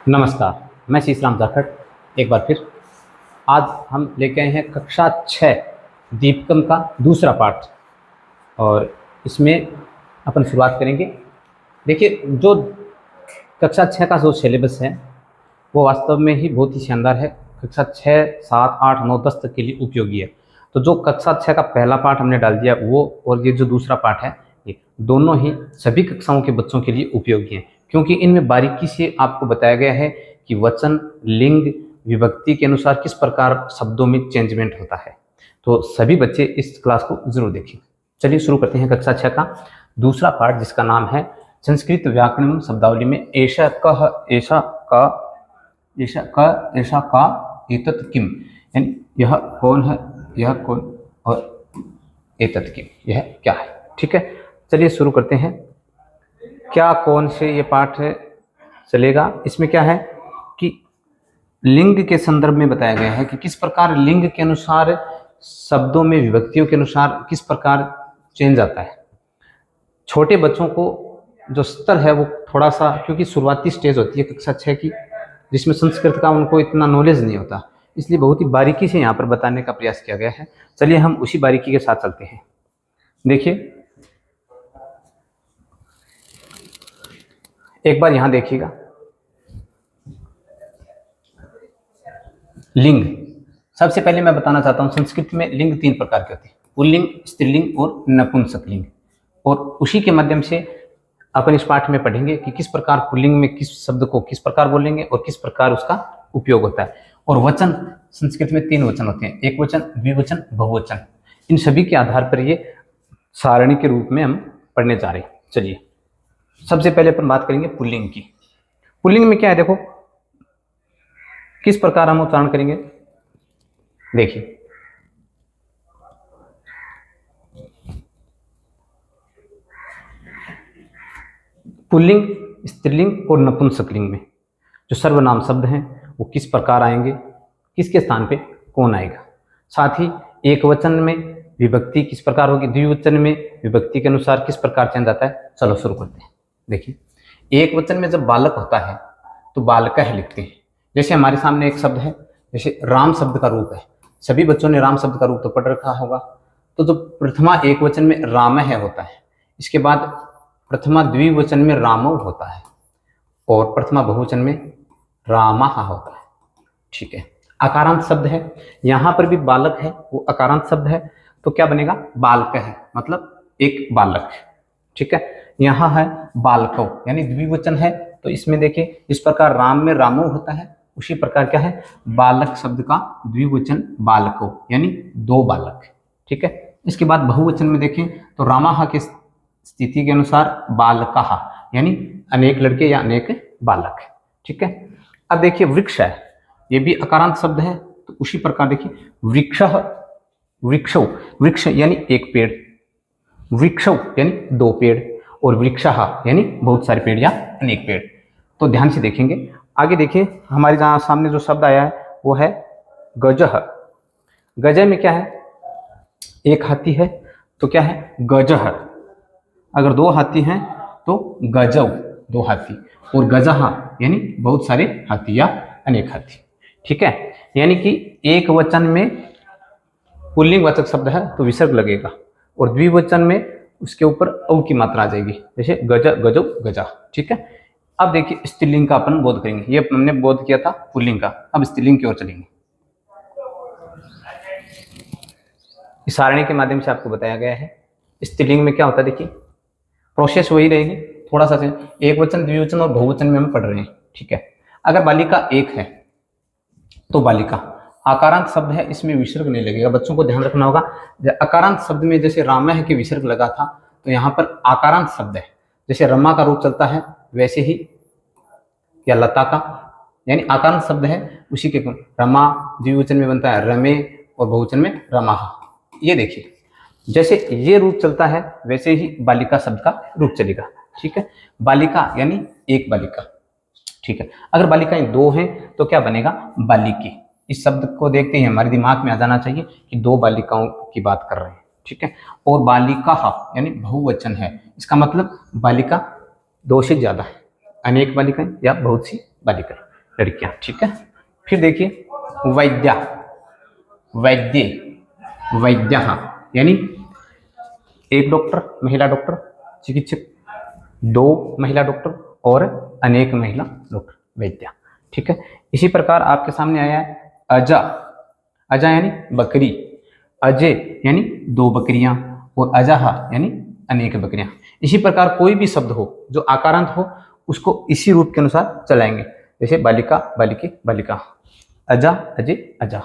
नमस्कार, मैं शीशराम जाखड़ एक बार फिर। आज हम लेके आए हैं कक्षा 6 दीपकम का दूसरा पाठ और इसमें अपन शुरुआत करेंगे। देखिए, जो कक्षा 6 का जो सिलेबस है वो वास्तव में ही बहुत ही शानदार है। कक्षा 6, 7, 8, 9, 10 तक के लिए उपयोगी है। तो जो कक्षा 6 का पहला पाठ हमने डाल दिया वो, और ये जो दूसरा पाठ है, ये दोनों ही सभी कक्षाओं के बच्चों के लिए उपयोगी हैं, क्योंकि इनमें बारीकी से आपको बताया गया है कि वचन, लिंग, विभक्ति के अनुसार किस प्रकार शब्दों में चेंजमेंट होता है। तो सभी बच्चे इस क्लास को जरूर देखें। चलिए शुरू करते हैं कक्षा 6 का दूसरा पाठ, जिसका नाम है संस्कृत व्याकरण शब्दावली में ऐसा कह, ऐसा का, ऐसा का, ऐसा का, एतत् किम, यानी यह कौन है, यह कौन, और एतत् किम, यह क्या है। ठीक है, चलिए शुरू करते हैं। क्या कौन से ये पाठ चलेगा। इसमें क्या है कि लिंग के संदर्भ में बताया गया है कि किस प्रकार लिंग के अनुसार शब्दों में विभक्तियों के अनुसार किस प्रकार चेंज आता है। छोटे बच्चों को जो स्तर है वो थोड़ा सा, क्योंकि शुरुआती स्टेज होती है कक्षा 6 की, जिसमें संस्कृत का उनको इतना नॉलेज नहीं होता, इसलिए बहुत ही बारीकी से यहाँ पर बताने का प्रयास किया गया है। चलिए हम उसी बारीकी के साथ चलते हैं। देखिए, एक बार यहां देखिएगा, लिंग। सबसे पहले मैं बताना चाहता हूं, संस्कृत में लिंग 3 प्रकार के होते हैं, पुल्लिंग, स्त्रीलिंग और नपुंसकलिंग। और उसी के माध्यम से अपन इस पाठ में पढ़ेंगे कि किस प्रकार पुल्लिंग में किस शब्द को किस प्रकार बोलेंगे और किस प्रकार उसका उपयोग होता है। और वचन, संस्कृत में 3 वचन होते हैं, एक वचन, द्विवचन, बहुवचन। इन सभी के आधार पर ये सारणी के रूप में हम पढ़ने जा रहे हैं। चलिए सबसे पहले अपन बात करेंगे पुल्लिंग की। पुल्लिंग में क्या है, देखो किस प्रकार हम उच्चारण करेंगे। देखिए, पुल्लिंग, स्त्रीलिंग और नपुंसकलिंग में जो सर्वनाम शब्द हैं वो किस प्रकार आएंगे, किसके स्थान पे कौन आएगा। साथ ही एक वचन में विभक्ति किस प्रकार होगी, द्विवचन में विभक्ति के अनुसार किस प्रकार चेंज आता है। चलो शुरू करते हैं। देखिए, एक वचन में जब बालक होता है तो बालकः लिखते हैं। जैसे हमारे सामने एक शब्द है, जैसे राम शब्द का रूप है, सभी बच्चों ने राम शब्द का रूप तो पढ़ रखा होगा। तो जो प्रथमा एक वचन में रामः होता है, इसके बाद प्रथमा द्विवचन में रामौ होता है और प्रथमा बहुवचन में रामः होता है। ठीक है, अकारांत शब्द है, यहां पर भी बालक है, वो अकारांत शब्द है, तो क्या बनेगा, बालकः, मतलब एक बालक। ठीक है, यहाँ है बालकौ, यानी द्विवचन है, तो इसमें देखिए इस प्रकार राम में रामो होता है, उसी प्रकार क्या है, बालक शब्द का द्विवचन बालको, यानी 2 बालक। ठीक है, इसके बाद बहुवचन में देखें तो रामाह के स्थिति के अनुसार बालकाः, यानी अनेक लड़के या अनेक बालक। ठीक है, अब देखिए वृक्ष है, ये भी अकारांत शब्द है, तो उसी प्रकार देखिए वृक्षः, वृक्षौ, वृक्ष यानी एक पेड़, वृक्षौ यानी 2 पेड़, और वृक्षः यानी बहुत सारे पेड़ या अनेक पेड़। तो ध्यान से देखेंगे। आगे देखिए, हमारे जहाँ सामने जो शब्द आया है वो है गजः। गजः में क्या है, एक हाथी है तो क्या है, गजः। अगर 2 हाथी हैं तो गजौ, 2 हाथी, और गजः यानी बहुत सारे हाथी या अनेक हाथी। ठीक है, यानी कि एक वचन में पुल्लिंग वाचक शब्द है तो विसर्ग लगेगा, और द्विवचन में उसके ऊपर औ की मात्रा आ जाएगी, जैसे गज, गजौ, गजा। ठीक है, अब देखिए स्त्रीलिंग का अपन बोध करेंगे। ये हमने बोध किया था पुल्लिंग का, अब स्त्रीलिंग की ओर चलेंगे। इस सारणी के माध्यम से आपको बताया गया है स्त्रीलिंग में क्या होता है। देखिए प्रोसेस वही रहेगी, थोड़ा सा एक वचन, द्विवचन और बहुवचन में हम पढ़ रहे हैं। ठीक है, अगर बालिका एक है तो बालिका आकारांत शब्द है, इसमें विसर्ग नहीं लगेगा। बच्चों को ध्यान रखना होगा, अकारांत शब्द में जैसे रामः के विसर्ग लगा था, तो यहाँ पर आकारांत शब्द है, जैसे रमा का रूप चलता है वैसे ही, या लता का, यानी आकारांत शब्द है उसी के रमा द्विवचन में बनता है रमे और बहुवचन में रमाः। ये देखिए जैसे ये रूप चलता है वैसे ही बालिका शब्द का रूप चलेगा। ठीक है, बालिका यानी एक बालिका। ठीक है, अगर बालिकाएं 2 हैं तो क्या बनेगा, बालिकी। इस शब्द को देखते ही हमारे दिमाग में आ जाना चाहिए कि 2 बालिकाओं की बात कर रहे हैं। ठीक है, और बालिकाः यानी बहुवचन है, इसका मतलब बालिका 2 से ज्यादा है, अनेक बालिकाएं या बहुत सी बालिकाएं। लड़कियां, ठीक है। फिर देखिए वैद्या, वैद्य, वैद्य यानी एक डॉक्टर, महिला डॉक्टर, चिकित्सक, दो महिला डॉक्टर और अनेक महिला डॉक्टर, वैद्या, ठीक है। इसी प्रकार आपके सामने आया है अजा, अजा यानी बकरी, अजय यानी दो बकरियां और अजाहा यानी अनेक बकरियां। इसी प्रकार कोई भी शब्द हो जो आकारांत हो उसको इसी रूप के अनुसार चलाएंगे, जैसे बालिका, बालिके, बालिका, अजा, अजय, अजा।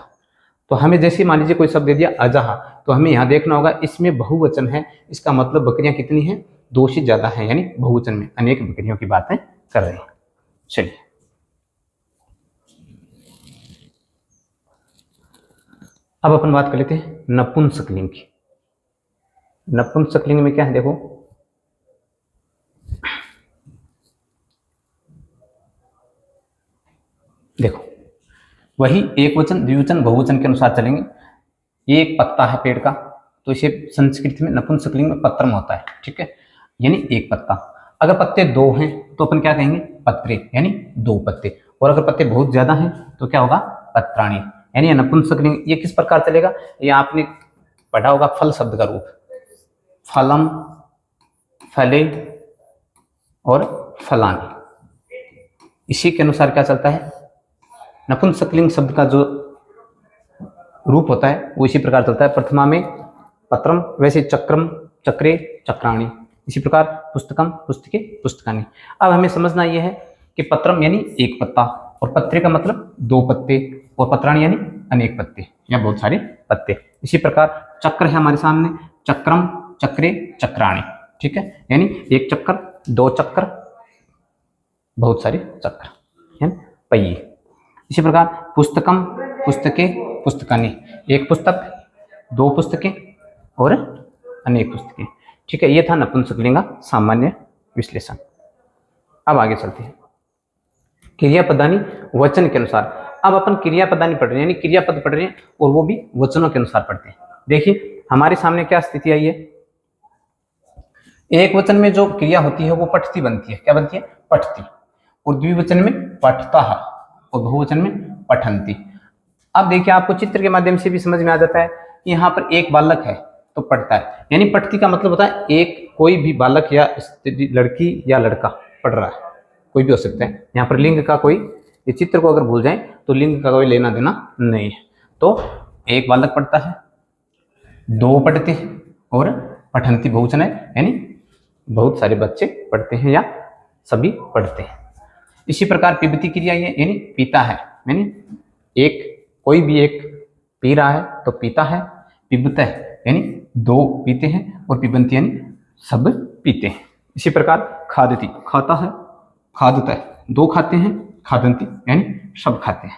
तो हमें जैसे मान लीजिए कोई शब्द दे दिया अजाहा, तो हमें यहाँ देखना होगा इसमें बहुवचन है, इसका मतलब बकरियां कितनी हैं, दो से ज्यादा है, यानी बहुवचन में अनेक बकरियों की बातें कर रहे हैं। चलिए अब अपन बात कर लेते हैं नपुंसकलिंग की। नपुंसकलिंग में क्या है, देखो देखो वही एक वचन, द्विवचन, बहुवचन के अनुसार चलेंगे। ये एक पत्ता है पेड़ का, तो इसे संस्कृत में नपुंसकलिंग में पत्रम होता है, ठीक है, यानी एक पत्ता। अगर पत्ते दो हैं तो अपन क्या कहेंगे, पत्रे, यानी दो पत्ते। और अगर पत्ते बहुत ज्यादा हैं तो क्या होगा, पत्राणी, यानी नपुंसकलिंग। ये किस प्रकार चलेगा, ये आपने पढ़ा होगा फल शब्द का रूप, फलम, फले और फलानी। इसी के अनुसार क्या चलता है, नपुंसकलिंग शब्द का जो रूप होता है वो इसी प्रकार चलता है। प्रथमा में पत्रम, वैसे चक्रम, चक्रे, चक्राणी। इसी प्रकार पुस्तकम, पुस्तके, पुस्तकानी। अब हमें समझना यह है कि पत्रम यानी एक पत्ता, और पत्रे का मतलब दो पत्ते, और पत्राणी यानी अनेक पत्ते या बहुत सारे पत्ते। इसी प्रकार चक्र है हमारे सामने, चक्रम, चक्रे, चक्राणी, ठीक है, यानी एक चक्कर, दो चक्कर, बहुत सारे चक्र, यानी पहिए। इसी प्रकार पुस्तकम, पुस्तके, पुस्तकानी, एक पुस्तक, दो पुस्तकें और अनेक पुस्तकें, ठीक है। ये था नपुंसकलिंग का सामान्य विश्लेषण। अब आगे चलते हैं क्रियापदानी वचन के अनुसार। अब अपन क्रियापदानी पढ़ रहे हैं, यानी क्रियापद पढ़ रहे हैं, और वो भी वचनों के अनुसार पढ़ते हैं। देखिए हमारे सामने क्या स्थिति आई है, एक वचन में जो क्रिया होती है वो पठती बनती है, क्या बनती है, पठती, और द्विवचन में पठता और बहुवचन में पठंती। अब देखिए आपको चित्र के माध्यम से भी समझ में आ जाता है कि यहाँ पर एक बालक है तो पढ़ता है, यानी पठती का मतलब होता है एक कोई भी बालक या स्त्री, लड़की या लड़का पढ़ रहा है, कोई भी हो सकता है। यहाँ पर लिंग का कोई, इस चित्र को अगर भूल जाए तो लिंग का कोई लेना देना नहीं है। तो एक बालक पढ़ता है, दो पढ़ते हैं और पठंती बहुवचन है, यानी बहुत सारे बच्चे पढ़ते हैं या सभी पढ़ते हैं। इसी प्रकार पिबती क्रिया ये यानी पीता है, यानी एक कोई भी एक पी रहा है तो पीता है। पिबत है यानी दो पीते हैं, और पिबंती यानी सब पीते हैं। इसी प्रकार खादती, खाता है, खादता है, दो खाते हैं, खादंती यानी सब खाते हैं।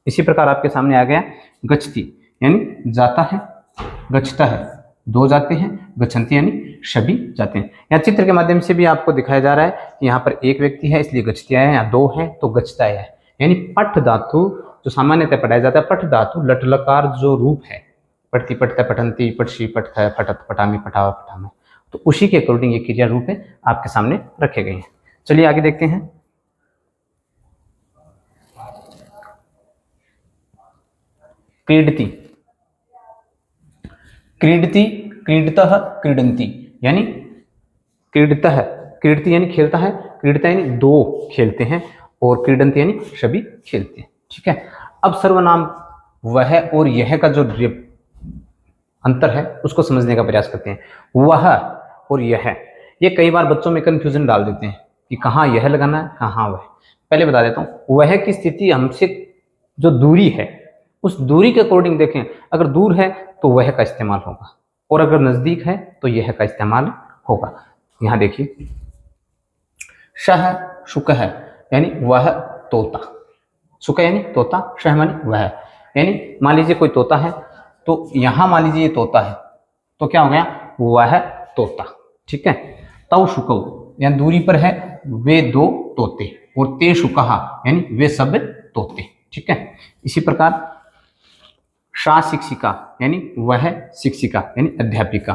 इसी प्रकार आपके सामने आ गया गच्छति, यानी जाता है, गच्छता है, दो जाते हैं, गच्छन्ति यानी सभी जाते हैं। यहाँ चित्र के माध्यम से भी आपको दिखाया जा रहा है कि यहाँ पर एक व्यक्ति है इसलिए गच्छति आया है, यहाँ दो है तो गच्छता है, यानी पठ धातु जो सामान्यतः पढ़ाया जाता है, पठ धातु लट लकार जो रूप है, पढ़ती, पढ़ता, पठंती, पठसी, पठता, फटत, पठामी, पठावा, पठामे, तो उसी के अकॉर्डिंग ये क्रिया रूप है आपके सामने रखे गए हैं। चलिए आगे देखते हैं। क्रीडति, क्रीडति, क्रीडतः, क्रीडंती, यानी क्रीडतः, क्रीडति यानी खेलता है, क्रीडता यानी दो खेलते हैं, और क्रीडंती यानी सभी खेलते हैं, ठीक है। अब सर्वनाम वह और यह का जो अंतर है उसको समझने का प्रयास करते हैं। वह और यह, ये कई बार बच्चों में कंफ्यूजन डाल देते हैं कि कहाँ यह लगाना है, कहाँ वह। पहले बता देता हूँ, वह की स्थिति हमसे जो दूरी है उस दूरी के अकॉर्डिंग देखें, अगर दूर है तो वह का इस्तेमाल होगा, और अगर नजदीक है तो यह का इस्तेमाल होगा। यहां देखिए शह शुक है, यानी वह तोता, शुक यानी तोता, शह मानी वह, यानी मान लीजिए कोई तोता है तो यहां मान लीजिए ये तोता है तो क्या हो गया, वह तोता, ठीक है। तव शुकव यानी दूरी पर है, वे दो तोते, और ते शुकहा यानी वे सब तोते, ठीक है। इसी प्रकार शा शिक्षिका यानी वह शिक्षिका यानी अध्यापिका,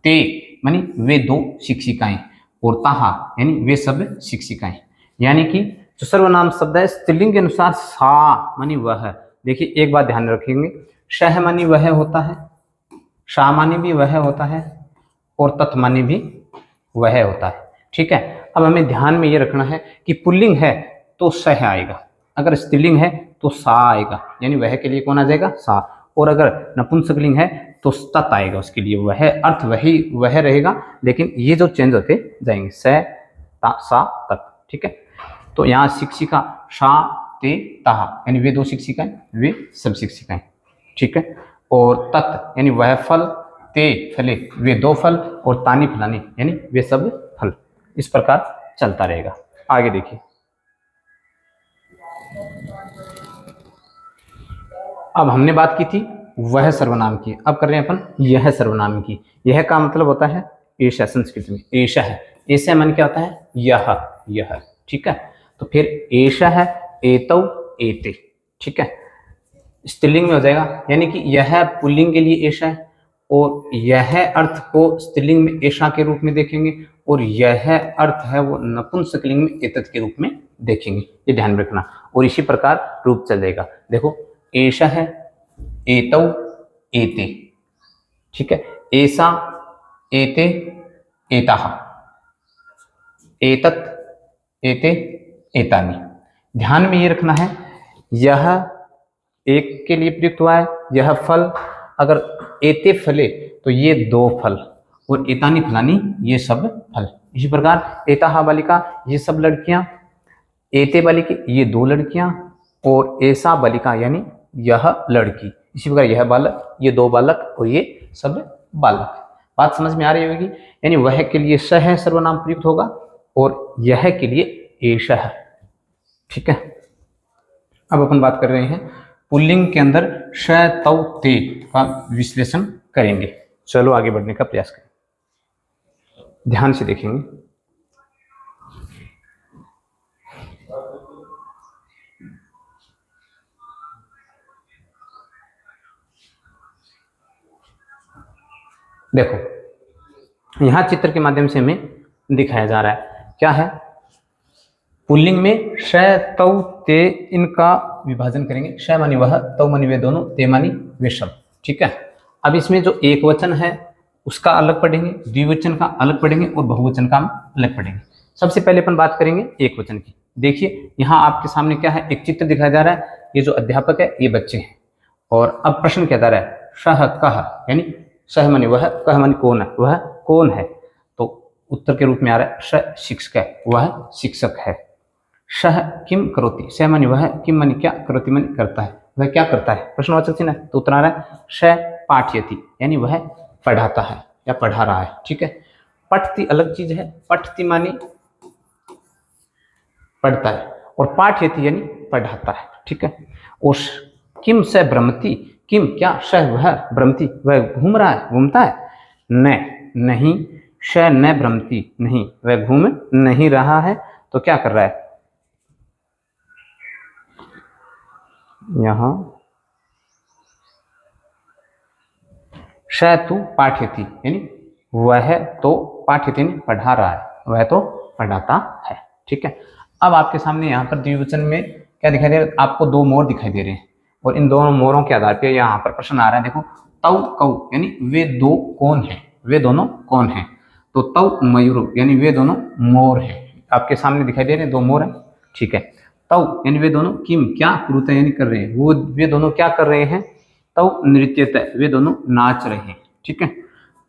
ते मानी वे दो शिक्षिकाएं, और ताहा यानी वे सब शिक्षिकाएं, यानी कि जो सर्वनाम शब्द है स्त्रीलिंग के अनुसार सा मानी वह। देखिए एक बात ध्यान रखेंगे, शह मानी वह होता है, शा मानी भी वह होता है, और तत् मानी भी वह होता है। ठीक है, अब हमें ध्यान में ये रखना है कि पुल्लिंग है तो सह आएगा, अगर स्त्रीलिंग है तो सा आएगा, यानी वह के लिए कौन आ जाएगा, सा। और अगर नपुंसकलिंग है तो तत् आएगा, उसके लिए वह अर्थ वही वह रहेगा, लेकिन ये जो चेंज होते जाएंगे, स ता सा तत्। ठीक है, तो यहाँ शिक्षिका शा ते ताहा, यानी वे दो शिक्षिकाएं, वे सब शिक्षिकाएं। ठीक है, और तत् यानी वह फल, ते फले वे दो फल, और तानी फलानी यानी वे सब फल। इस प्रकार चलता रहेगा। आगे देखिए, अब हमने बात की थी वह सर्वनाम की, अब कर रहे हैं अपन यह सर्वनाम की। यह का मतलब होता है ऐशा, संस्कृत में ऐशा है, ऐसा मन क्या होता है, यह। ठीक है, तो फिर ऐशा है एतौ एते। ठीक है, स्त्रीलिंग में हो जाएगा, यानी कि यह पुल्लिंग के लिए ऐशा है, और यह अर्थ को स्त्रीलिंग में ऐशा के रूप में देखेंगे, और यह अर्थ है वो नपुंसकलिंग में एतत् के रूप में देखेंगे, ये ध्यान में रखना। और इसी प्रकार रूप चलेगा। देखो ऐशा है एतौ एते। ठीक है, ऐसा एते एताः, एतत् एते एतानि। ध्यान में ये रखना है, यह एक के लिए प्रयुक्त हुआ है, यह फल, अगर एते फले तो ये दो फल, और एतानी फलानी ये सब फल। इसी प्रकार एताहा बालिका ये सब लड़कियां, एते बालिके ये दो लड़कियां, और ऐसा बालिका यानी यह लड़की। इसी प्रकार यह बालक, ये दो बालक, और ये सब बालक। बात समझ में आ रही होगी, यानी वह के लिए स है सर्वनाम प्रयुक्त होगा, और यह के लिए ऐशा है। ठीक है, अब अपन बात कर रहे हैं पुल्लिंग के अंदर श तौ ते का विश्लेषण करेंगे। चलो आगे बढ़ने का प्रयास करें, ध्यान से देखेंगे। देखो यहां चित्र के माध्यम से हमें दिखाया जा रहा है, क्या है, पुल्लिंग में श तौ ते इनका विभाजन करेंगे। श मानी वह, तौ मानी वे दोनों, ते मानी वे सब। ठीक है, अब इसमें जो एक वचन है उसका अलग पढ़ेंगे, द्विवचन का अलग पढ़ेंगे, और बहुवचन का अलग पढ़ेंगे। सबसे पहले अपन बात करेंगे एक वचन की। देखिए यहाँ आपके सामने क्या है, एक चित्र दिखाया जा रहा है, ये जो अध्यापक है ये बच्चे हैं, और अब प्रश्न क्या जा रहा है, सह कह, यानी सह मानी वह, कह मानी कौन है, वह कौन है, तो उत्तर के रूप में आ रहा है स शिक्षक है, वह शिक्षक है। सह किम करोति, सह मानी वह, किम मानी क्या, करोति मानी करता है, वह क्या करता है, प्रश्नवाचक चिन्ह है, तो उत्तर आ रहा है स पाठयति, यानी वह पढ़ाता है या पढ़ा रहा है। ठीक है, पठति अलग चीज है, पठति मानी पढ़ता है, और पाठयति यानी पढ़ाता है। ठीक है, और किम स भ्रमति, किम क्या, सह वह, भ्रमति वह घूम रहा है, घूमता है, न नहीं, श न भ्रमति नहीं, वह घूम नहीं रहा है, तो क्या कर रहा है, यहां श तु पाठयति, यानी वह तो पाठयति यानी पढ़ा रहा है, वह तो पढ़ाता है। ठीक है, अब आपके सामने यहाँ पर द्विवचन में क्या दिखाई दे रहा है, आपको दो मोर दिखाई दे रहे हैं, और इन दोनों मोरों के आधार पर यहाँ पर प्रश्न आ रहा है। देखो तौ कौ यानी वे दो कौन है, वे दोनों कौन है, तो तौ मयूर यानी वे दोनों मोर है, आपके सामने दिखाई दे रहे हैं दो मोर है। ठीक है, तौ यानी वे दोनों, किम क्या, कुरुता यानी कर रहे हैं, वो वे दोनों क्या कर रहे हैं, तौ नृत्यत वे दोनों नाच रहे हैं। ठीक है,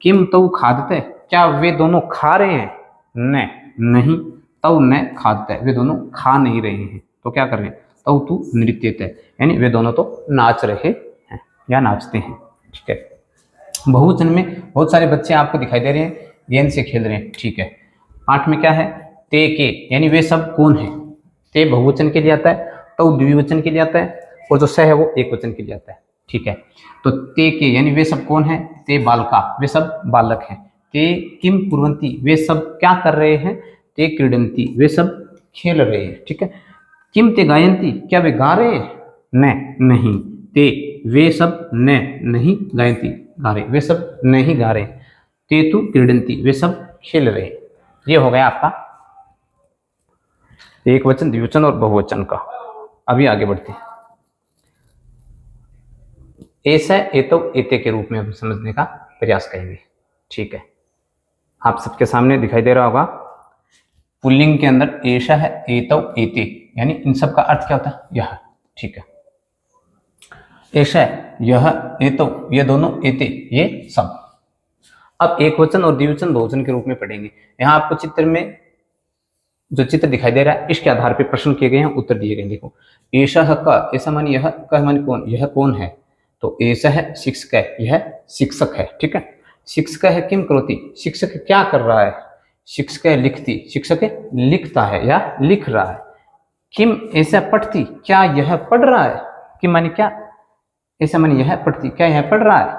किम तौ खादते क्या वे दोनों खा रहे हैं, न नहीं, तौ न खादते वे दोनों खा नहीं रहे हैं, तो क्या कर रहे हैं, तौ तु नृत्यत यानी वे दोनों तो नाच रहे हैं या नाचते हैं। ठीक है, बहुवचन में बहुत सारे बच्चे आपको दिखाई दे रहे हैं, गेंद से खेल रहे हैं। ठीक है, पाठ में क्या है, ते के यानी वे सब कौन है, ते बहुवचन के लिए आता है, तौ द्विवचन के लिए आता है, और जो स है वो एक वचन के लिए आता है। ठीक है, तो ते के यानी वे सब कौन है, ते बालका वे सब बालक हैं, ते किम कुर्वन्ति वे सब क्या कर रहे हैं, ते क्रीडन्ति वे सब खेल रहे हैं। ठीक है, किम ते गायन्ति क्या वे गा रहे हैं, न नहीं, ते वे सब न नहीं गायन्ति गा रहे, वे सब नहीं गा रहे, ते तु क्रीडन्ति वे सब खेल रहे। ये हो गया आपका एक वचन, द्विवचन और बहुवचन का। अभी आगे बढ़ते हैं। ऐसा एतो एते के रूप में हम समझने का प्रयास करेंगे। ठीक है, आप सबके सामने दिखाई दे रहा होगा पुल्लिंग के अंदर ऐसा है, एतो एते, यानी इन सब का अर्थ क्या होता है? यह। ठीक है, ऐसा है, यह, एतो, ये दोनों, एते, ये सब। अब एक वचन और द्विवचन बहुवचन के रूप में पढ़ेंगे। यहाँ आपको चित्र में जो चित्र दिखाई दे रहा है इसके आधार पर प्रश्न किए गए हैं, उत्तर दिए गए। देखो, ऐसा का, ऐसा मानी यह, का मानी कौन, यह कौन है? तो ऐसा है शिक्षक है, यह शिक्षक है। ठीक है, शिक्षक है किम करोति, शिक्षक क्या कर रहा है? शिक्षक है लिखती, शिक्षक लिखता है या लिख रहा है। किम ऐसा पढ़ती, क्या यह पढ़ रहा है? किम मानी क्या, ऐसा मानी यह पढ़ती, क्या यह पढ़ रहा है?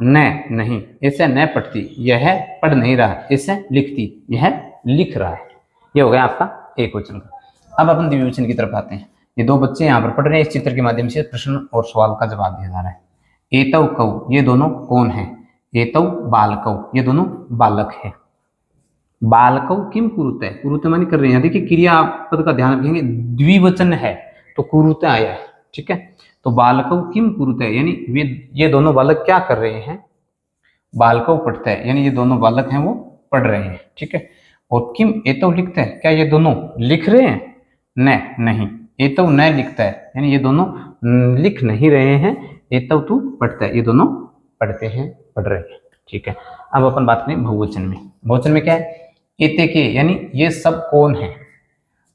न, नहीं, ऐसा न पढ़ती, यह पढ़ नहीं रहा है। ऐसा लिखती, यह लिख रहा है। यह हो गया आपका एक वचन का। अब अपन द्विवचन की तरफ आते हैं। ये दो बच्चे यहाँ पर पढ़ रहे हैं, इस चित्र के माध्यम से प्रश्न और सवाल का जवाब दिया जा रहा है। एतौ कौ, ये दोनों कौन है? एतौ बालकौ, ये दोनों बालक है। बालकौ किम कुरुते, कुरुते मानी कर रहे हैं। देखिए क्रियापद का ध्यान रखेंगे, द्विवचन है तो कुरुते आया है। ठीक है, तो बालकौ किम कुरुते, यानी वे, ये दोनों बालक क्या कर रहे हैं? बालकौ पढ़ते हैं, यानी ये दोनों बालक हैं वो पढ़ रहे हैं। ठीक है, और किम एतौ लिखते हैं, क्या ये दोनों लिख रहे हैं? न, नहीं, एतौ न लिखता है, यानी ये दोनों लिख नहीं रहे हैं। एतौ तू पढ़ता है, ये दोनों पढ़ते हैं, पढ़ रहे हैं। ठीक है, अब अपन बात करें बहुवचन में। बहुवचन में क्या है? एते के, यानी ये सब कौन है?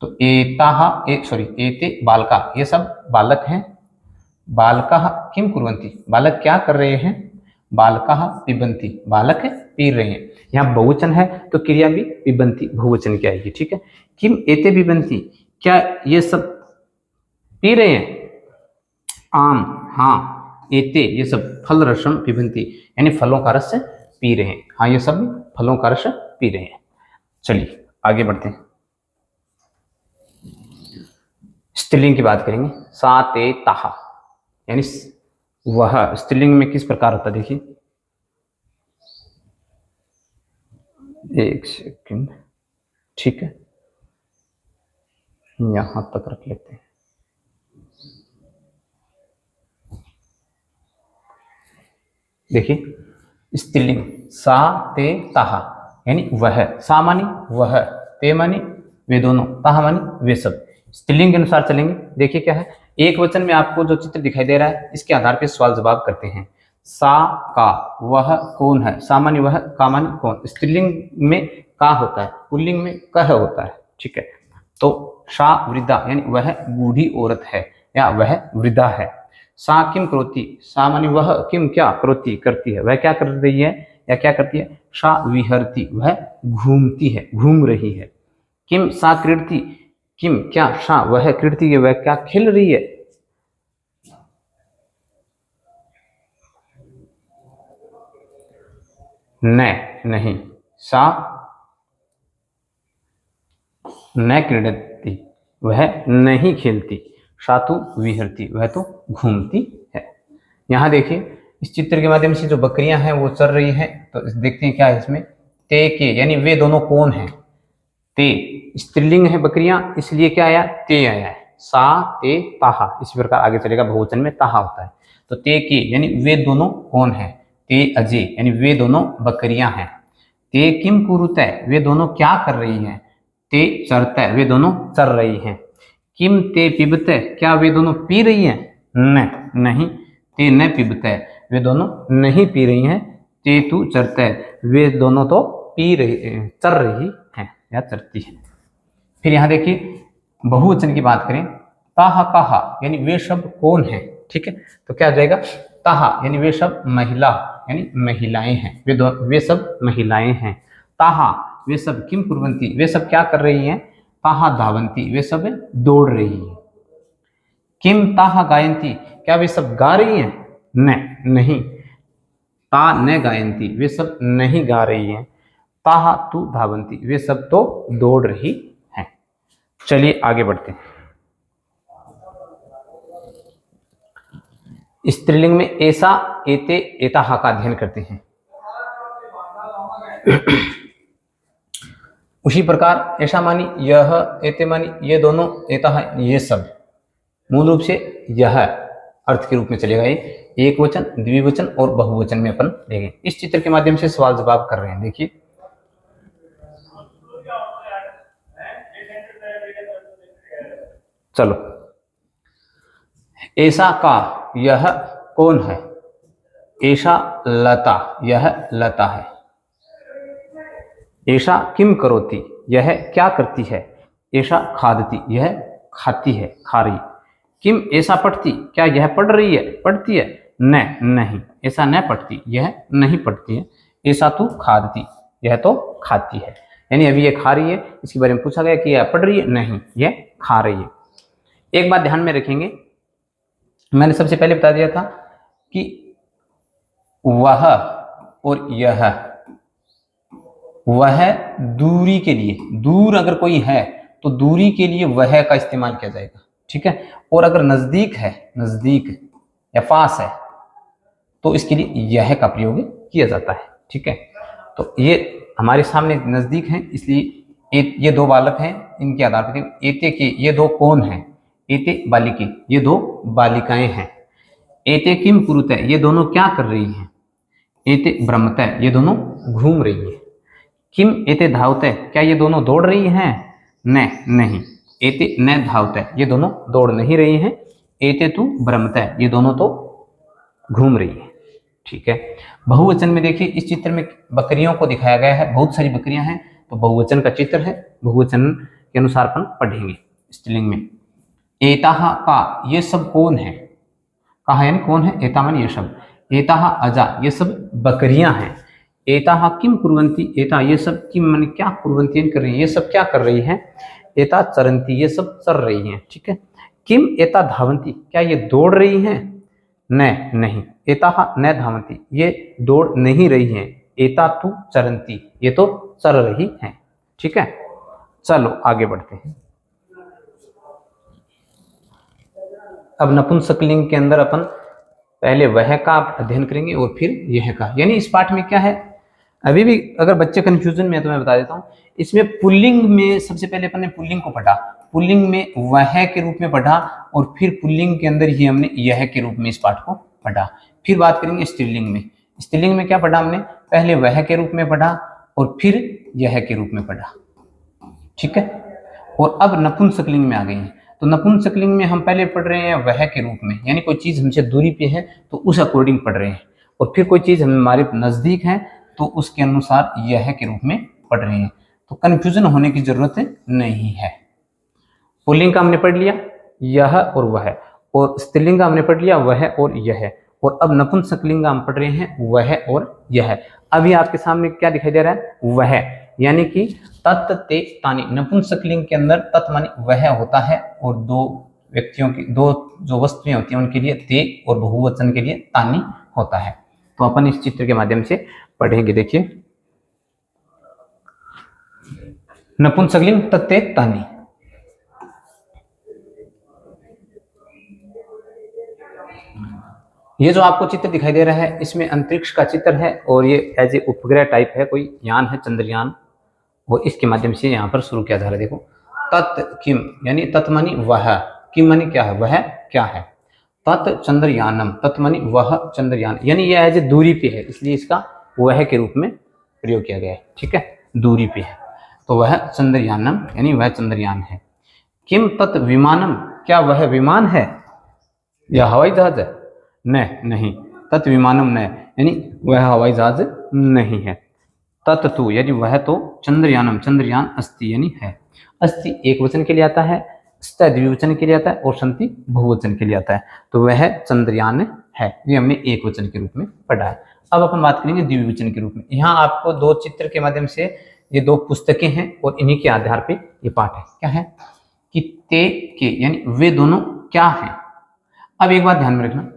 तो एताहा, एते बालका, ये सब बालक हैं। बालकाः किम कुर्वन्ति, बालक क्या कर रहे हैं? बालकाः पिबन्ति, बालक पी रहे हैं। यहाँ बहुवचन है तो क्रिया भी पिबन्ति बहुवचन की आएगी। ठीक है, किम एते पिबन्ति, क्या ये सब पी रहे हैं? आम, हाँ, एते, ये सब फल रसम पिबन्ति, यानी फलों का रस पी रहे हैं। हाँ, ये सब फलों का रस पी रहे हैं। चलिए आगे बढ़ते हैं। स्त्रीलिंग की बात करेंगे। सा ते ताहा, यानी वह स्त्रीलिंग में किस प्रकार होता है? देखिए, एक सेकंड। ठीक है, यहां तक रख लेते हैं। देखिए स्त्रीलिंग सा ते ताहा, यानी वह, सा मानी वह, ते मानी वे दोनों, ताहा मानी वे सब। स्त्रीलिंग के अनुसार चलेंगे। देखिए क्या है, एक वचन में आपको जो चित्र दिखाई दे रहा है इसके आधार पर सवाल जवाब करते हैं। सा का, वह कौन है? सा मानी वह, का मानी कौन। स्त्रीलिंग में का होता है, पुल्लिंग में कह होता है। ठीक है, तो सा वृद्धा, यानी वह बूढ़ी औरत है या वह वृद्धा है। सा किम करोति, सा मानी वह, किम क्या करोति, करती है, वह क्या कर रही है या क्या करती है? सा विहरती, वह घूमती है, घूम रही है। किम सा क्रीडति, किम क्या सा वह क्रीडति है, वह क्या खेल रही है। न, नहीं, सा न क्रीडति, वह नहीं खेलती। सातु विहरती, वह तो घूमती है। यहाँ देखिए इस चित्र के माध्यम से जो बकरियां हैं वो चल रही हैं, तो देखते हैं क्या है इसमें। ते के, यानी वे दोनों कौन हैं? ते स्त्रीलिंग है बकरियां, इसलिए क्या आया? ते आया है। सा ते ताहा, इसी प्रकार आगे चलेगा, बहुवचन में ताहा होता है। तो ते के, यानी वे दोनों कौन है? ते अजय, यानी वे दोनों बकरियां हैं। ते किम कुरुते, वे दोनों क्या कर रही हैं? ते चरते, वे दोनों चर रही हैं। किम ते पिबते, क्या वे दोनों पी रही हैं? न, नहीं, ते न पिबते, वे दोनों नहीं पी रही हैं। ते तु चरते, वे दोनों तो पी रही, चर रही हैं या चरती हैं। फिर यहाँ देखिए बहुवचन की बात करें। ताहा काहा, यानी वे सब कौन हैं? ठीक है, तो क्या आ जाएगा? ताहा, यानी वे सब महिला, यानी महिलाएं हैं। वे सब महिलाएं हैं। ताहा, वे सब किम कुर्वन्ति, वे सब क्या कर रही हैं? ताहा धावन्ति, वे सब दौड़ रही हैं। किम ताहा गायन्ति, क्या वे सब गा रही हैं? न, नहीं, ता न गायन्ति, वे सब नहीं गा रही हैं। ताहा तु धावन्ति, वे सब तो दौड़ रही हैं। चलिए आगे बढ़ते हैं। स्त्रीलिंग में ऐसा, एते, एताहा का अध्ययन करते हैं। उसी प्रकार ऐसा मानी, यह, एते मानी, ये दोनों, एता, ये सब मूल रूप से यह अर्थ के रूप में चलेगा। ये एक वचन, द्विवचन और बहुवचन में अपन देखेंगे। इस चित्र के माध्यम से सवाल जवाब कर रहे हैं। देखिए, चलो, ऐसा का, यह कौन है? ऐसा लता, यह लता है। ऐसा किम करोति, यह क्या करती है? ऐसा खादती, यह खाती है, खा रही। किम ऐसा पढ़ती, क्या यह पढ़ रही है, पढ़ती है? न, नहीं, ऐसा न पढ़ती, यह नहीं पढ़ती है। ऐसा तू खादती, यह तो खाती है। यानी अभी ये खा रही है, इसके बारे में पूछा गया कि यह पढ़ रही है, नहीं, यह खा रही है। एक बात ध्यान में रखेंगे, मैंने सबसे पहले बता दिया था कि वह और यह, वह दूरी के लिए, दूर अगर कोई है तो दूरी के लिए वह का इस्तेमाल किया जाएगा, ठीक है। और अगर नजदीक है, नजदीक या पास है, तो इसके लिए यह का प्रयोग किया जाता है, ठीक है। तो ये हमारे सामने नजदीक हैं, इसलिए ये दो बालक हैं, इनके आधार पर एते के, ये दो कौन हैं? एते बालिके, ये दो बालिकाएं हैं। एते किम कुरुते, ये दोनों क्या कर रही हैं? एते भ्रमते, ये दोनों घूम रही है। किम एते धावते, क्या ये दोनों दौड़ रही हैं? न, नहीं, एते न धावते, ये दोनों दौड़ नहीं रही हैं। एते तू भ्रमते, ये दोनों तो घूम रही है, ठीक है। बहुवचन में देखिए, इस चित्र में बकरियों को दिखाया गया है, बहुत सारी बकरियां हैं, तो बहुवचन का चित्र है। बहुवचन के अनुसार अपन पढ़ेंगे। स्त्रीलिंग में एताहा का, ये सब कौन है? कहा यानी कौन है? एता मानी ये सब। एताहा अजा, ये सब बकरियां हैं। एताहा किम कुर्वन्ति, एता ये सब किम मानी क्या, कुर्वन्ति कर रही है, ये सब क्या कर रही है? एता चरंती, ये सब चर रही हैं, ठीक है। किम एता धावंती, क्या ये दौड़ रही हैं? न, नहीं, एताहा न धावंती, ये दौड़ नहीं रही हैं। एता तु चरंती, ये तो चर रही हैं, ठीक है। चलो आगे बढ़ते हैं। अब नपुंसकलिंग के अंदर अपन पहले वह का अध्ययन करेंगे और फिर यह का। यानी इस पाठ में क्या है, अभी भी अगर बच्चे कंफ्यूजन में है तो मैं बता देता हूँ। इसमें पुल्लिंग में सबसे पहले अपन ने पुल्लिंग को पढ़ा, पुल्लिंग में वह के रूप में पढ़ा, और फिर पुल्लिंग के अंदर ही हमने यह के रूप में इस पाठ को पढ़ा। फिर बात करेंगे स्त्रीलिंग में। स्त्रीलिंग में क्या पढ़ा हमने? पहले वह के रूप में पढ़ा और फिर यह के रूप में पढ़ा, ठीक है। और अब नपुंसकलिंग में आ गए हैं। तो नपुंसकलिंग में हम पहले पढ़ रहे हैं वह के रूप में, यानी कोई चीज हमसे दूरी पे है तो उस अकॉर्डिंग पढ़ रहे हैं, और फिर कोई चीज हमारे नजदीक है तो उसके अनुसार यह के रूप में पढ़ रहे हैं। तो कंफ्यूजन होने की जरूरत नहीं है। पुल्लिंग का हमने पढ़ लिया यह और वह, और स्त्रीलिंग का हमने पढ़ लिया वह और यह, और अब नपुंसकलिंग का हम पढ़ रहे हैं वह और यह। अभी आपके सामने क्या दिखाई दे रहा है? वह, यानी कि तत् ते तानी। नपुंसकलिंग के अंदर तत् मानी वह होता है, और दो व्यक्तियों की, दो जो वस्तुएं होती हैं उनके लिए ते, और बहुवचन के लिए तानी होता है। तो अपन इस चित्र के माध्यम से पढ़ेंगे। देखिए, नपुंसकलिंग तत्ते तानी। ये जो आपको चित्र दिखाई दे रहा है, इसमें अंतरिक्ष का चित्र है, और ये एज ए उपग्रह टाइप है, कोई यान है, चंद्रयान, और इसके माध्यम से यहाँ पर शुरू किया जा रहा है। देखो, तत् किम, यानी तत् मानी वह, किम मानी क्या है, वह क्या है। तत् चंद्रयानम, तत् मानी वह चंद्रयान, यानी यह एज ए दूरी पे है, इसलिए इसका वह के रूप में प्रयोग किया गया है, ठीक है, दूरी पे है। तो वह चंद्रयानम, यानी वह चंद्रयान है। किम तत् विमानम, क्या वह विमान है या हवाई जहाज है? न, नहीं, तत् विमानम न, यानी वह हवाई जहाज नहीं है। तत्तु, यानी वह तो चंद्रयानम, चंद्रयान अस्ति, यानी है। अस्ति एक वचन के लिए आता है, स्त द्विवचन के लिए आता है, और संति बहुवचन के लिए आता है। तो वह चंद्रयान है, ये हमने एक वचन के रूप में पढ़ा है। अब अपन बात करेंगे द्विवचन के रूप में। यहाँ आपको दो चित्र के माध्यम से, ये दो पुस्तकें हैं और इन्हीं के आधार पे ये पाठ है। क्या है कि ते के, यानी वे दोनों क्या हैं। अब एक बात ध्यान में रखना,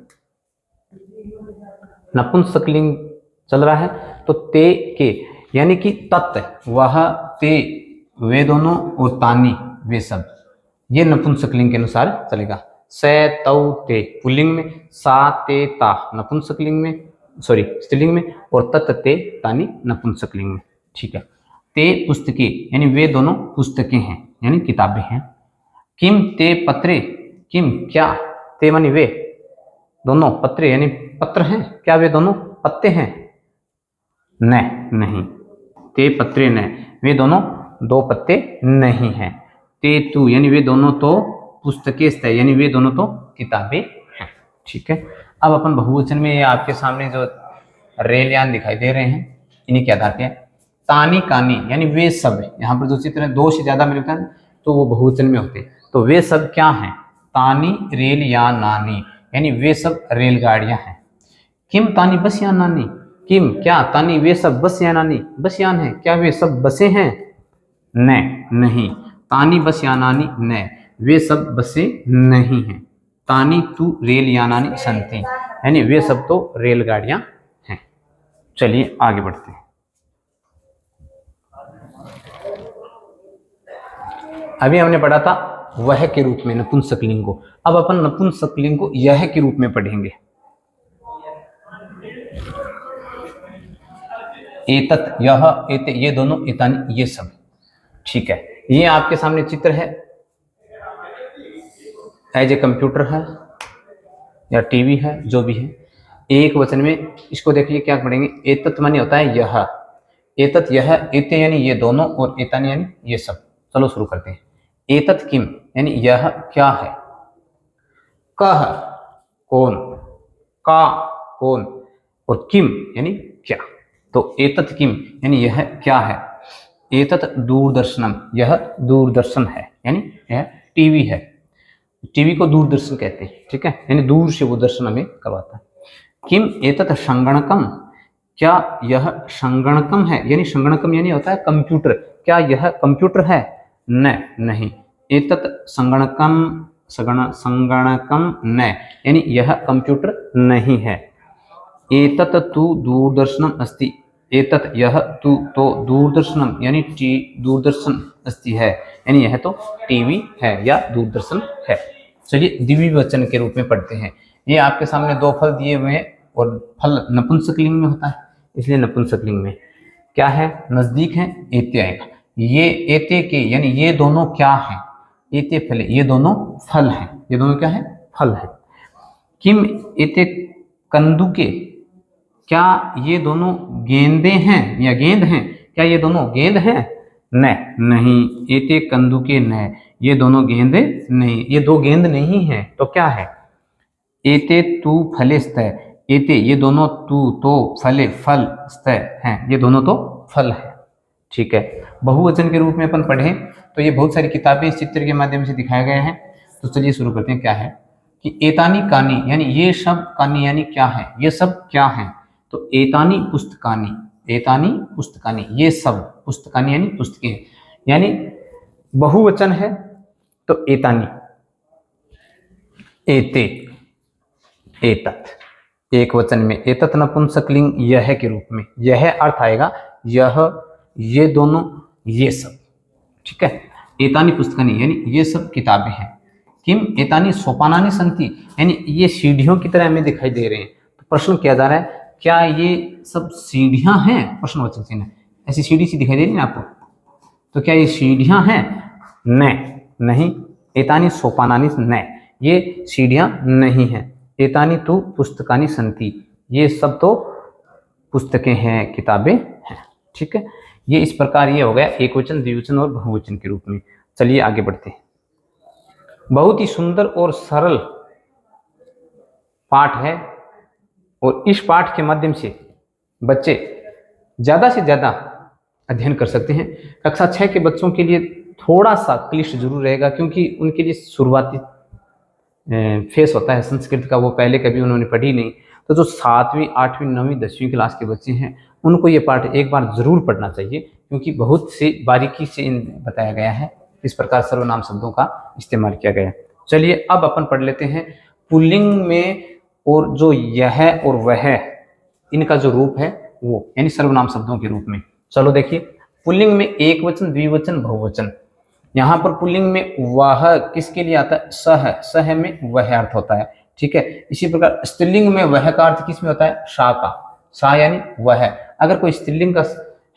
नपुंसकलिंग चल रहा है तो ते के, यानी कि तत्, वह, ते, वे दोनों, और तानी, वे सब, ये नपुंसकलिंग के अनुसार चलेगा। स तौ ते पुल्लिंग में, सा ते ता नपुंसकलिंग में, सॉरी स्त्रीलिंग में, और तत् ते तानी नपुंसकलिंग में, ठीक है। ते पुस्तके यानी वे दोनों पुस्तकें हैं यानी किताबें हैं। किम ते पत्रे, किम क्या, ते मानी वे दोनों, पत्रे यानी पत्र हैं, क्या वे दोनों पत्ते हैं? न नहीं, ते पत्रे न, वे दोनों दो पत्ते नहीं हैं। ते तू यानी वे दोनों तो पुस्तकें स्तः यानी वे दोनों तो किताबें हैं। ठीक है, अब अपन बहुवचन में ये आपके सामने जो रेलयान दिखाई दे रहे हैं इन्हीं के आधार पे तानी कानी यानी वे सब, यहाँ पर जो चित्र है दो से ज्यादा मिलता है तो वो बहुवचन में होते हैं। तो वे सब क्या हैं? तानी रेल या नानी यानी वे सब रेलगाड़ियां हैं। किम तानी बस या नानी, किम क्या, तानी वे सब बस या नानी बस यान है, क्या वे सब बसें हैं? न नहीं, तानी बस या नानी न, वे सब बसें नहीं हैं। तानी तू रेल यानानी संति यानी वे सब तो रेलगाड़ियां हैं। चलिए आगे बढ़ते हैं। अभी हमने पढ़ा था वह के रूप में नपुंसकलिंग को, अब अपन नपुंसकलिंग को यह के रूप में पढ़ेंगे। एतत यह, एते ये दोनों, एतानी ये सब। ठीक है, ये आपके सामने चित्र है, एज ए कंप्यूटर है या टीवी है, जो भी है। एक वचन में इसको देखिए क्या पढ़ेंगे, एतत मानी होता है यह, एतत यह, एते यानी ये दोनों और एतानी यानी ये सब। चलो शुरू करते हैं। एतत किम यानी यह क्या है, कह कौन, का कौन, और किम यानी क्या। तो एतत किम यानी यह क्या है, एतत दूरदर्शनम यह दूरदर्शन है यानी यह टीवी है। टीवी को दूरदर्शन कहते हैं, ठीक है, यानी दूर से वो दर्शन हमें करवाता है। किम एतत संगणकम, क्या यह संगणकम है, यानी संगणकम यानी होता है कंप्यूटर, क्या यह कंप्यूटर है? न नहीं, एतत संगणकम, संगणकम न यानी यह कंप्यूटर नहीं है। एतत तु दूरदर्शनम अस्ति, एतत यह तु तो दूरदर्शनम यानी दूरदर्शन अस्ति है यानी यह तो टीवी है या दूरदर्शन है। चलिए द्विवचन के रूप में पढ़ते हैं। ये आपके सामने दो फल दिए हुए हैं और फल नपुंसकलिंग में होता है, इसलिए नपुंसकलिंग में क्या है, नजदीक है, एते आएगा। ये एते के यानी ये दोनों क्या हैं, एते फले ये दोनों फल हैं, ये दोनों क्या है, फल है। किम एते कंदुके, क्या ये दोनों गेंदे हैं या गेंद हैं, क्या ये दोनों गेंद हैं? न नहीं, एते कंदुके न ये दोनों गेंदे नहीं, ये दो गेंद नहीं है तो क्या है? एते तू फले स्तः, एते ये दोनों तू तो फले फल स्तः हैं, ये दोनों तो फल है। ठीक है, बहुवचन के रूप में अपन पढ़ें तो ये बहुत सारी किताबें इस चित्र के माध्यम से दिखाए गए हैं। तो चलिए शुरू करते हैं। क्या है कि एतानी कानी यानी ये सब, कानी यानी क्या है, ये सब क्या है। तो एतानी पुस्तकानी, एतानी पुस्तकानी ये सब, पुस्तकानी यानी पुस्तकें, यानी बहुवचन है तो एतानी, एते, एतत। एक वचन में एतत नपुंसकलिंग यह के रूप में, यह अर्थ आएगा यह, ये दोनों, ये सब। ठीक है, एतानी पुस्तकानी यानी ये सब किताबें हैं। किम एतानी सोपानानि संति यानी ये सीढ़ियों की तरह हमें दिखाई दे रहे हैं। तो प्रश्न किया जा रहा है क्या ये सब सीढ़ियां हैं, प्रश्नवाचक चिन्ह, ऐसी सीढ़ी सी दिखाई दे रही है आपको, तो क्या ये सीढ़ियां हैं? न नहीं, एतानी सोपानानि न ये सीढ़ियां नहीं हैं। एतानी तु पुस्तकानि संति ये सब तो पुस्तकें हैं, किताबें हैं। ठीक है, ये इस प्रकार ये हो गया एक वचन, द्विवचन और बहुवचन के रूप में। चलिए आगे बढ़ते हैं। बहुत ही सुंदर और सरल पाठ है और इस पाठ के माध्यम से बच्चे ज़्यादा से ज़्यादा अध्ययन कर सकते हैं। कक्षा 6 के बच्चों के लिए थोड़ा सा क्लिष्ट जरूर रहेगा क्योंकि उनके लिए शुरुआती फेस होता है संस्कृत का, वो पहले कभी उन्होंने पढ़ी नहीं। तो जो 7वीं 8वीं 9वीं 10वीं क्लास के बच्चे हैं उनको ये पाठ एक बार जरूर पढ़ना चाहिए क्योंकि बहुत से बारीकी से बताया गया है, इस प्रकार सर्वनाम शब्दों का इस्तेमाल किया गया है। चलिए अब अपन पढ़ लेते हैं पुल्लिंग में, और जो यह और वह इनका जो रूप है वो, यानी सर्वनाम शब्दों के रूप में। चलो देखिए, पुल्लिंग में एक वचन, द्विवचन, बहुवचन। यहाँ पर पुल्लिंग में वह किसके लिए आता है? सह, सह में वह अर्थ होता है। ठीक है, इसी प्रकार स्त्रीलिंग में वह का अर्थ किस में होता है? सा का, सा यानी वह। अगर कोई स्त्रीलिंग का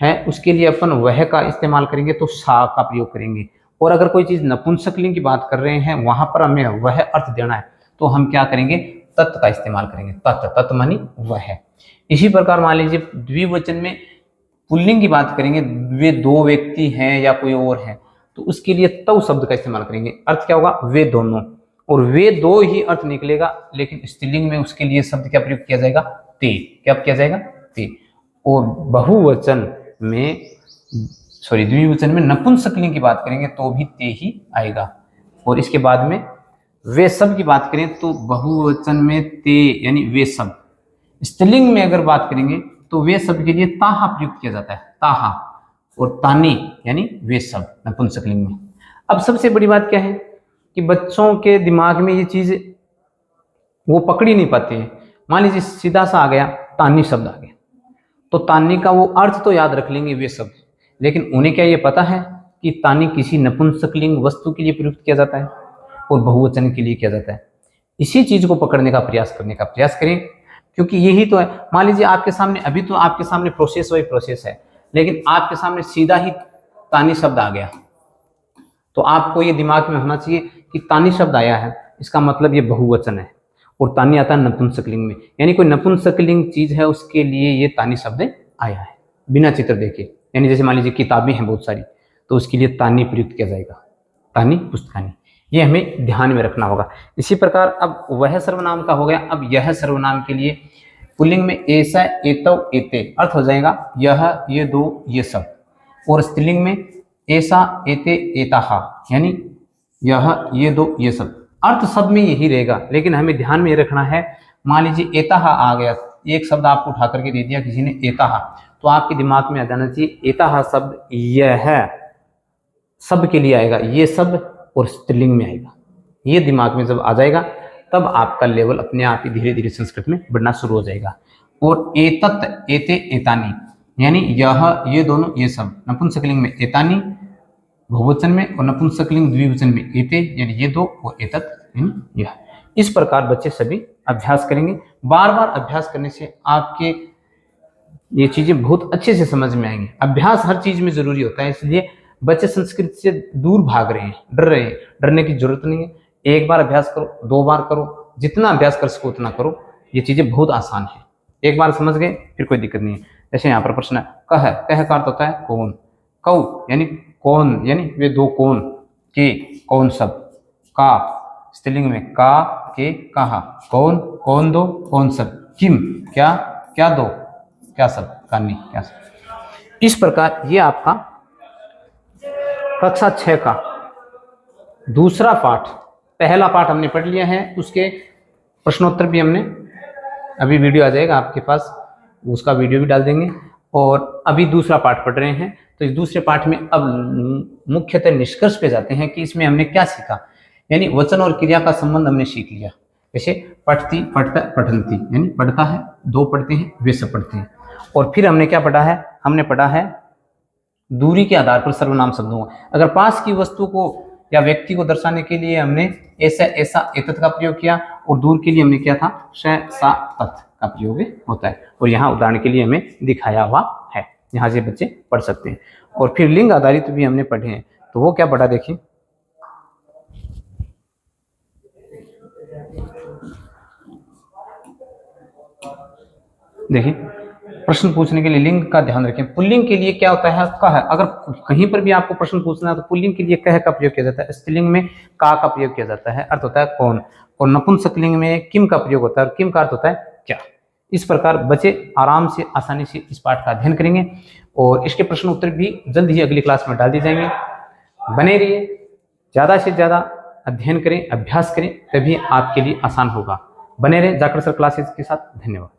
है उसके लिए अपन वह का इस्तेमाल करेंगे तो सा का प्रयोग करेंगे। और अगर कोई चीज नपुंसकलिंग की बात कर रहे हैं वहां पर हमें वह अर्थ देना है तो हम क्या करेंगे, तत् का इस्तेमाल करेंगे। तत् मानी वह। इसी प्रकार मान लीजिए द्विवचन में पुल्लिंग की बात करेंगे, वे दो व्यक्ति हैं या कोई और है, तो उसके लिए तव शब्द का इस्तेमाल करेंगे। अर्थ क्या होगा, वे दोनों। और वे दो ही अर्थ निकलेगा, लेकिन स्त्रीलिंग में उसके लिए शब्द क्या प्रयोग किया जाएगा, ते। क्या किया जाएगा, ते। और बहुवचन में द्विवचन में नपुंसकलिंग की बात करेंगे तो भी ते ही आएगा। और इसके बाद में वे सब की बात करें तो बहुवचन में ते यानी वे सब। स्त्रीलिंग में अगर बात करेंगे तो वे सब के लिए ताहा प्रयुक्त किया जाता है, ताहा। और तानी यानी वे सब नपुंसकलिंग में। अब सबसे बड़ी बात क्या है कि बच्चों के दिमाग में ये चीज वो पकड़ ही नहीं पाते हैं। मान लीजिए सीधा सा आ गया तानी शब्द आ गया, तो तानी का वो अर्थ तो याद रख लेंगे वे सब, लेकिन उन्हें क्या ये पता है कि तानी किसी नपुंसकलिंग वस्तु के लिए प्रयुक्त किया जाता है और बहुवचन के लिए किया जाता है। इसी चीज को पकड़ने का प्रयास करने का प्रयास करें, क्योंकि यही तो है। मान लीजिए आपके सामने अभी तो आपके सामने प्रोसेस वही प्रोसेस है, लेकिन आपके सामने सीधा ही तानी शब्द आ गया, तो आपको ये दिमाग में होना चाहिए कि तानी शब्द आया है, इसका मतलब ये बहुवचन है और तानी आता है नपुंसकलिंग में, यानी कोई नपुंसकलिंग चीज है उसके लिए ये तानी शब्द आया है बिना चित्र देखे। यानी जैसे मान लीजिए किताबें हैं बहुत सारी, तो उसके लिए तानी प्रयुक्त किया जाएगा, तानी पुस्तकानी। ये हमें ध्यान में रखना होगा। इसी प्रकार अब वह सर्वनाम का हो गया। अब यह सर्वनाम के लिए पुल्लिंग में ऐसा, एतव, एते अर्थ हो जाएगा यह, ये दो, ये सब। और स्त्रीलिंग में ऐसा, एते, एताहा यानी यह, ये दो, ये सब। अर्थ सब में यही रहेगा, लेकिन हमें ध्यान में रखना है। मान लीजिए एताहा आ गया, एक शब्द आपको उठा करके दे दिया किसी ने एताहा, तो आपके दिमाग में आ जाना चाहिए एताहा शब्द यह सब के लिए आएगा, ये सब और स्त्रीलिंग में आएगा। ये दिमाग में जब आ जाएगा तब आपका लेवल अपने आप ही धीरे धीरे संस्कृत में बढ़ना शुरू हो जाएगा। और एतत्, एते, एतानी यानी यह, ये दोनों, ये सब। नपुंसकलिंग में एतानी बहुवचन में, और नपुंसकलिंग द्विवचन में एते यानी ये दो, और एतत् यानी यह। इस प्रकार बच्चे सभी अभ्यास करेंगे। बार बार अभ्यास करने से आपके ये चीजें बहुत अच्छे से समझ में आएंगी। अभ्यास हर चीज में जरूरी होता है, इसलिए बच्चे संस्कृत से दूर भाग रहे हैं, डर रहे हैं। डरने की जरूरत नहीं है। एक बार अभ्यास करो, दो बार करो, जितना अभ्यास कर सको उतना करो। ये चीजें बहुत आसान है, एक बार समझ गए फिर कोई दिक्कत नहीं है। जैसे यहाँ पर प्रश्न है, कह, कह का अर्थ होता है कौन, कौ यानी कौन, यानी वे दो कौन, के कौन सब, का स्त्रीलिंग में का, के, कहा, कौन, कौन दो, कौन सब, किम क्या, क्या दो, क्या सब, कानी क्या सब। इस प्रकार ये आपका कक्षा 6 का दूसरा पाठ, पहला पाठ हमने पढ़ लिया है, उसके प्रश्नोत्तर भी हमने, अभी वीडियो आ जाएगा आपके पास, उसका वीडियो भी डाल देंगे। और अभी दूसरा पाठ पढ़ रहे हैं, तो इस दूसरे पाठ में अब मुख्यतः निष्कर्ष पे जाते हैं कि इसमें हमने क्या सीखा। यानी वचन और क्रिया का संबंध हमने सीख लिया। जैसे पठती, पढ़ता, पठंती यानी पढ़ता है, दो पढ़ते हैं, वे सब पढ़ते हैं। और फिर हमने क्या पढ़ा है, हमने पढ़ा है दूरी के आधार पर सर्वनाम शब्दों का। अगर पास की वस्तु को या व्यक्ति को दर्शाने के लिए हमने ऐसा, ऐसा, एतत् का प्रयोग किया, और दूर के लिए हमने किया था श, सा, तत् का प्रयोग होता है। और यहाँ उदाहरण के लिए हमें दिखाया हुआ है, यहाँ से बच्चे पढ़ सकते हैं। और फिर लिंग आधारित भी हमने पढ़े हैं, तो वो क्या पढ़ा देखिए। देखिए प्रश्न पूछने के लिए लिंग का ध्यान रखें। पुल्लिंग के लिए क्या होता है, कह। अगर कहीं पर भी आपको प्रश्न पूछना है तो पुल्लिंग के लिए कह का प्रयोग किया जाता है, स्त्रीलिंग में का प्रयोग किया जाता है, अर्थ होता है कौन। और नपुंसकलिंग में किम का प्रयोग होता है, और किम का अर्थ होता है क्या। इस प्रकार बच्चे आराम से, आसानी से इस पाठ का अध्ययन करेंगे, और इसके प्रश्न उत्तर भी जल्द ही अगली क्लास में डाल दिए जाएंगे। बने रहिए, ज़्यादा से ज़्यादा अध्ययन करें, अभ्यास करें, तभी आपके लिए आसान होगा। बने रहें जाकर सर क्लासेस के साथ। धन्यवाद।